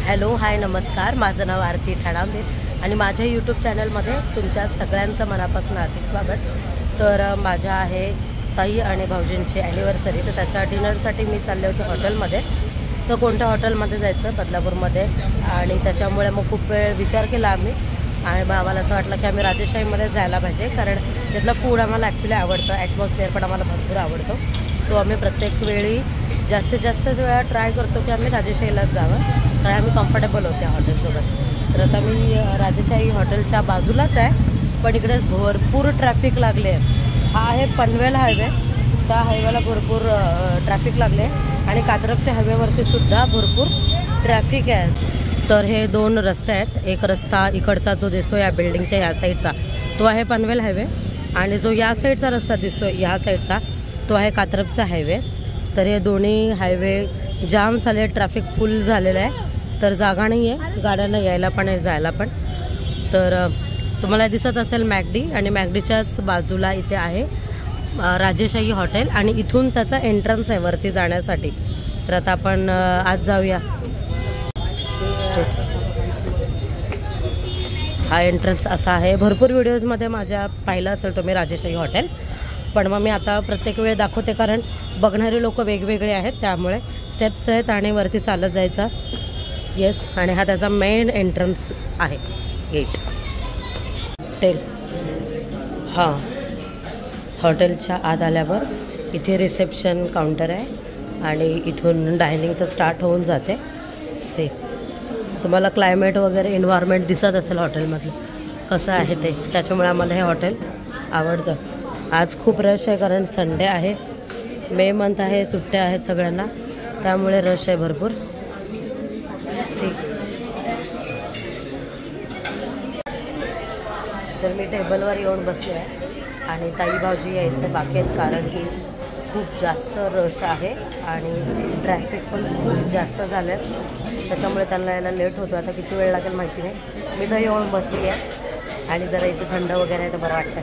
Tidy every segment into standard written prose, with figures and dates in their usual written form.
Hello hi नमस्कार, माझं नाव आरती ठाणावदे आणि माझ्या यूट्यूब चॅनलमध्ये तुमच्या सगळ्यांचं मनापासून हार्दिक स्वागत। तर माझ्या आहे ताई आणि भाऊजींची ॲनिव्हर्सरी, तर त्याच्या डिनरसाठी मी चालले होते हॉटेलमध्ये। तर कोणत्या हॉटेलमध्ये जायचं बदलापूरमध्ये, आणि त्याच्यामुळे मग खूप वेळ विचार केला आम्ही आणि मग आम्हाला असं वाटलं की आम्ही राजेशाहीमध्ये जायला पाहिजे, कारण तिथलं फूड आम्हाला ॲक्च्युली आवडतं, ॲटमॉस्फिअर पण आम्हाला भरपूर आवडतो। सो आम्ही प्रत्येक वेळी जास्तीत जास्त वेळा ट्राय करतो की आम्ही राजेशाहीलाच जावं, कारण आम्ही कम्फर्टेबल होते हॉटेलसोबत। तर आता मी राजेशाही हॉटेलच्या बाजूलाच आहे, पण इकडे भरपूर ट्रॅफिक लागले आहे। हा आहे पनवेल हायवे, त्या हायवेला भरपूर ट्रॅफिक लागले आणि कात्रजच्या हायवेवरती सुद्धा भरपूर ट्रॅफिक आहे। तर हे दोन रस्ते आहेत, एक रस्ता इकडचा जो दिसतो या बिल्डिंगच्या या साईडचा तो आहे पनवेल हायवे, आणि जो या साईडचा रस्ता दिसतो या साईडचा तो आहे कात्रजचा हायवे। तर हे दोन्ही हायवे जाम झाले, ट्रॅफिक फुल झालेलं आहे, तर जागा नाही आहे गाड्यांना यायला पण आहे जायला पण। तर तुम्हाला दिसत असेल मॅकडी, आणि मॅकडीच्याच बाजूला इथे आहे राजेशाही हॉटेल, आणि इथून त्याचा एंट्रन्स आहे वरती जाण्यासाठी। तर आता आपण आज जाऊया। हा एंट्रन्स असा आहे, भरपूर व्हिडिओजमध्ये माझ्या पाहिलं असेल तुम्ही राजेशाही हॉटेल, पण मग मी आता प्रत्येक वेळ दाखवते कारण बघणारे लोक वेगवेगळे आहेत, त्यामुळे स्टेप्स आहेत आणि वरती चालत जायचं। येस, आणि हा त्याचा मेन एंट्रन्स आहे गेट हॉटेल। हां, हॉटेलच्या आत आल्यावर इथे रिसेप्शन काउंटर आहे आणि इथून डायनिंग तर स्टार्ट होऊन जाते। तुम्हाला क्लायमेट वगैरे एन्व्हायरमेंट दिसत असेल हॉटेलमधलं कसं आहे ते, त्याच्यामुळे आम्हाला हे हॉटेल आवडतं। आज खूप रश आहे कारण संडे आहे, मे मंथ आहे, सुट्ट्या आहेत सगळ्यांना, त्यामुळे रश आहे भरपूर। तर मी टेबलवर येऊन बसले आहे आणि ताई भाऊजी यायचं बाकी आहेत, कारण की खूप जास्त रश आहे आणि ट्रॅफिक पण खूप जास्त झालं आहे, त्याच्यामुळे त्यांना यायला लेट होतो। आता किती वेळ लागेल माहिती नाही, मी तर येऊन बसली आहे आणि जरा इथे थंड वगैरे आहे तर बरं वाटतं।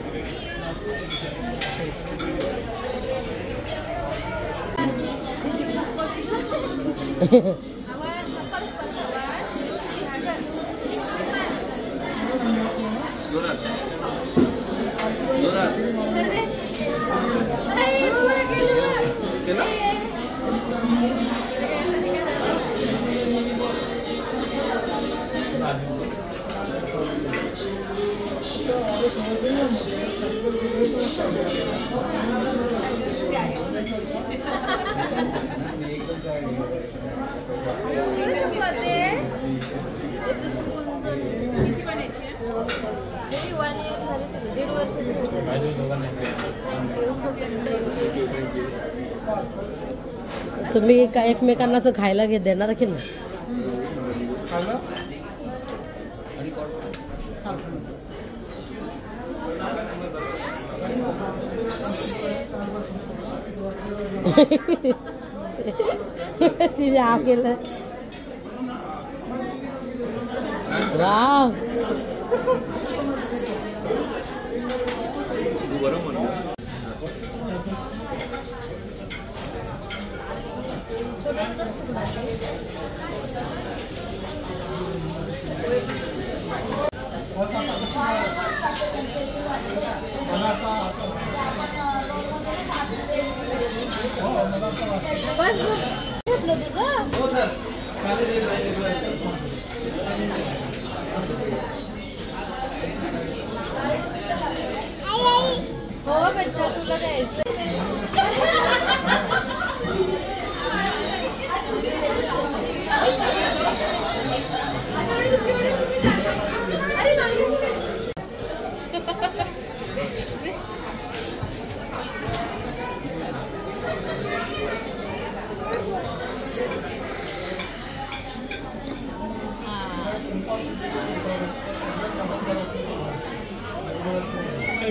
तुम्ही काय एकमेकांना असं खायला घेत देणार की नाही? तिने आ केलं वाव।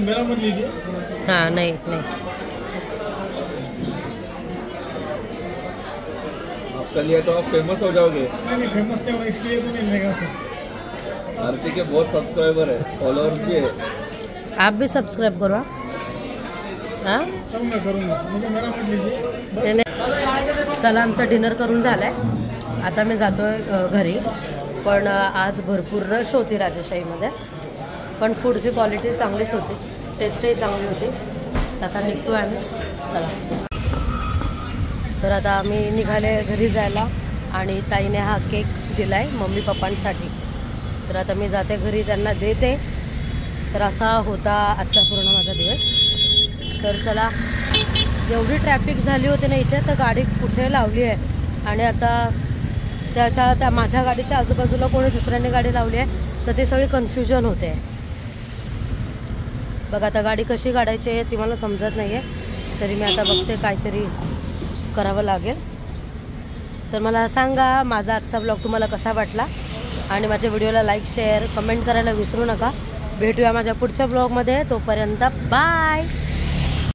मेरा मत लीजिए। हाँ नहीं नहीं, आपका लिया तो आप फेमस हो जाओगे। नहीं फेमस नहीं होगा, इसके लिए तो नहीं मिलेगा सर। आरती के बहुत सब्सक्राइबर है, फॉलोअर्स भी है। आप भी सब्सक्राइब करो। हां करूँगा, मुझे मेरा मत लीजिए। चला, आमचा डिनर करून झालाय आता मी जातोय घरी, पण आज भरपूर रश होती राजेशाहीमध्ये, पण फूडची क्वालिटी चांगलीच होती, टेस्टही चांगली होती. आता निघतोय आम्ही. चला, तर आता आम्ही निघाले घरी जायला आणि ताईने हा केक दिलाय मम्मी पप्पांसाठी. तर आता मी जाते घरी, त्यांना देते. तर असा होता आजचा पूर्ण माझा दिवस. तर चला, एवढी ट्रॅफिक झाली होती ना इथे, तर गाडी कुठे लावली आहे आणि आता त्या माझ्या गाडीच्या आजूबाजूला कोणी दुसऱ्याने गाडी लावली आहे, तर ते सगळे कन्फ्युजन होते. बघा आता गाडी कशी काढायची आहे ती मला समजत नाही आहे, तरी मी आता बघते काहीतरी करावं लागेल. तर मला सांगा माझा आजचा ब्लॉग तुम्हाला कसा वाटला आणि माझ्या व्हिडिओला लाईक शेअर कमेंट करायला विसरू नका. भेटूया माझ्या पुढच्या ब्लॉगमध्ये. तोपर्यंत बाय.